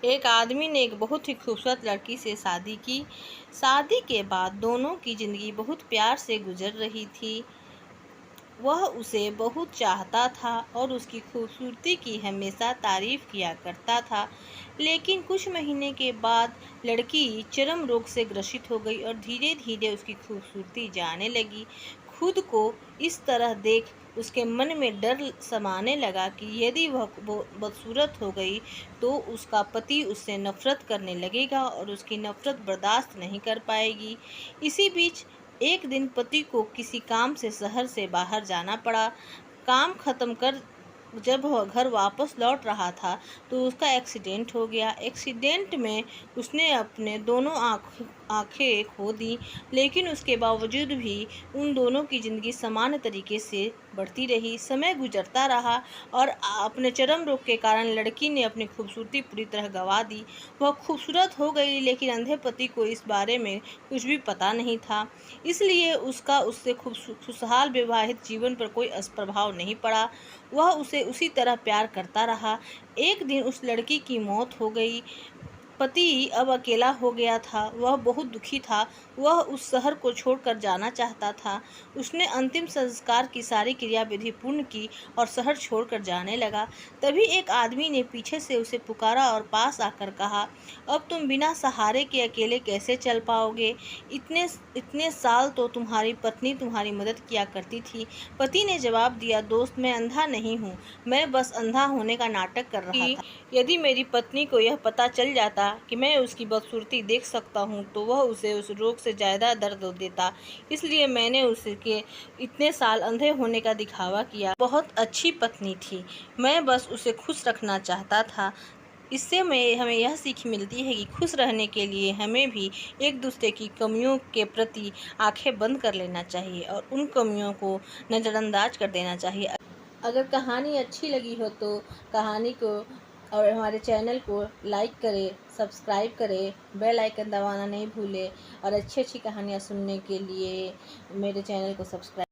एक आदमी ने एक बहुत ही खूबसूरत लड़की से शादी की। शादी के बाद दोनों की ज़िंदगी बहुत प्यार से गुजर रही थी। वह उसे बहुत चाहता था और उसकी खूबसूरती की हमेशा तारीफ किया करता था। लेकिन कुछ महीने के बाद लड़की चर्म रोग से ग्रसित हो गई और धीरे धीरे उसकी खूबसूरती जाने लगी। खुद को इस तरह देख उसके मन में डर समाने लगा कि यदि वह बदसूरत हो गई तो उसका पति उससे नफरत करने लगेगा और उसकी नफरत बर्दाश्त नहीं कर पाएगी। इसी बीच एक दिन पति को किसी काम से शहर से बाहर जाना पड़ा। काम खत्म कर जब वह घर वापस लौट रहा था तो उसका एक्सीडेंट हो गया। एक्सीडेंट में उसने अपने दोनों आँखें खो दी। लेकिन उसके बावजूद भी उन दोनों की ज़िंदगी सामान्य तरीके से बढ़ती रही। समय गुजरता रहा और अपने चर्म रोग के कारण लड़की ने अपनी खूबसूरती पूरी तरह गंवा दी। वह खूबसूरत हो गई लेकिन अंधे पति को इस बारे में कुछ भी पता नहीं था। इसलिए उसका उससे खुशहाल वैवाहिक जीवन पर कोई प्रभाव नहीं पड़ा। वह उसे उसी तरह प्यार करता रहा। एक दिन उस लड़की की मौत हो गई। पति अब अकेला हो गया था। वह बहुत दुखी था। वह उस शहर को छोड़कर जाना चाहता था। उसने अंतिम संस्कार की सारी क्रियाविधि पूर्ण की और शहर छोड़कर जाने लगा। तभी एक आदमी ने पीछे से उसे पुकारा और पास आकर कहा, अब तुम बिना सहारे के अकेले कैसे चल पाओगे? इतने इतने साल तो तुम्हारी पत्नी तुम्हारी मदद किया करती थी। पति ने जवाब दिया, दोस्त, मैं अंधा नहीं हूँ, मैं बस अंधा होने का नाटक कर रहा था। यदि मेरी पत्नी को यह पता चल जाता कि मैं उसकी बदसूरती देख सकता हूँ तो वह उसे उस रोग से ज़्यादा दर्द देता। इसलिए मैंने उसके इतने साल अंधे होने का दिखावा किया। बहुत अच्छी पत्नी थी, मैं बस उसे खुश रखना चाहता था। इससे हमें यह सीख मिलती है कि खुश रहने के लिए हमें भी एक दूसरे की कमियों के प्रति आंखें बंद कर लेना चाहिए और उन कमियों को नज़रअंदाज कर देना चाहिए। अगर कहानी अच्छी लगी हो तो कहानी को और हमारे चैनल को लाइक करें, सब्सक्राइब करें, बेल आइकन दबाना नहीं भूलें और अच्छी अच्छी कहानियाँ सुनने के लिए मेरे चैनल को सब्सक्राइब